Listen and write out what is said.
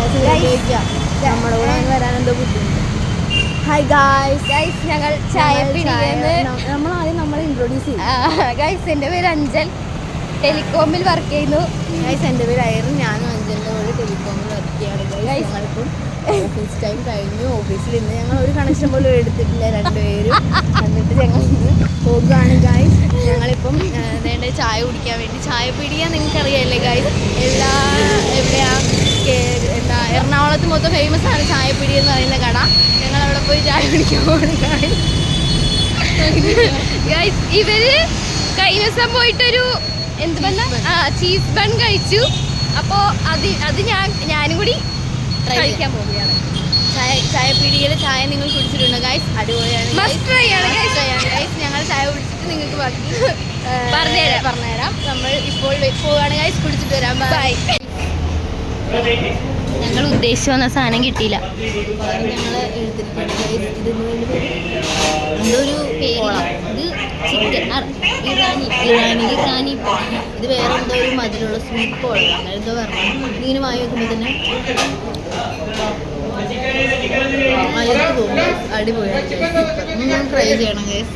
നമ്മുടെ കൂടെ വരാൻ എന്തോ ബുദ്ധിമുട്ട്. ഹായ് ഗായ്സ്, ഞങ്ങൾ ചായ നമ്മൾ ആദ്യം നമ്മളെ ഇൻട്രൊഡ്യൂസ് ചെയ്യും. ഗൈസ്, എൻ്റെ പേര് അഞ്ചൽ, ടെലികോമിൽ വർക്ക് ചെയ്യുന്നു. ഗൈസ്, എൻ്റെ പേര് ഐറിൻ, ഞാനും അഞ്ചലിൻ്റെ കൂടെ ടെലികോമിൽ വർക്ക് ചെയ്യാണ്. ഗൈസ്, ഞങ്ങളിപ്പം ഓഫീസ് ടൈം കഴിഞ്ഞു. ഓഫീസിൽ ഇന്ന് ഞങ്ങൾ ഒരു കണക്ഷൻ പോലും എടുത്തിട്ടില്ല രണ്ടുപേരും. എന്നിട്ട് ഞങ്ങൾ ഇന്ന് പോകുകയാണ് ഗൈസ്. ഞങ്ങളിപ്പം വേണ്ട ചായ കുടിക്കാൻ വേണ്ടി. ചായ പീടിക നിങ്ങൾക്കറിയാമല്ലേ ഗൈസ്, എന്താ എറണാകുളത്ത് മൊത്തം ഫേമസ് ആണ് ചായപ്പീടി എന്ന് പറയുന്ന കട. ഞങ്ങൾ അവിടെ പോയി ചായ കുടിക്കാൻ പോകുന്നു ഗൈസ്. ഇവര് കഴിഞ്ഞ ദിവസം പോയിട്ടൊരു എന്ത് ചീസ് ബൺ കഴിച്ചു. അപ്പോൾ അത് ഞാനും കൂടി കഴിക്കാൻ പോവുകയാണ്. ചായപ്പീടികയിലെ ചായ നിങ്ങൾ കുടിച്ചിട്ടുണ്ടോ ഗൈസ്? അടിപൊളിയാണ്. ഗൈസ്, ഞങ്ങൾ ചായ കുടിച്ചിട്ട് നിങ്ങൾക്ക് ബാക്കി പറഞ്ഞുതരാം. നമ്മൾ ഇപ്പോൾ പോവുകയാണ് ഗൈസ്, കുടിച്ചിട്ട് വരാം. ബൈ. ഞങ്ങൾ ഉദ്ദേശിച്ചു വന്ന സാധനം കിട്ടിയില്ല. ഞങ്ങൾ എടുത്തിട്ടുണ്ട് ഗൈസ്. ഇതൊരു ഇത് ചിക്കൻ ഇറാനി. ഇത് വേറെ എന്തോ ഒരു മധുരമുള്ള സ്വീറ്റ് കോള അങ്ങനെ എന്തോ പറഞ്ഞു. ഇതിങ്ങനെ വായി വെക്കുമ്പോൾ തന്നെ മലത്ത് പോകും. അടിപൊളിയാണ്. ട്രൈ ചെയ്യണം ഗൈസ്.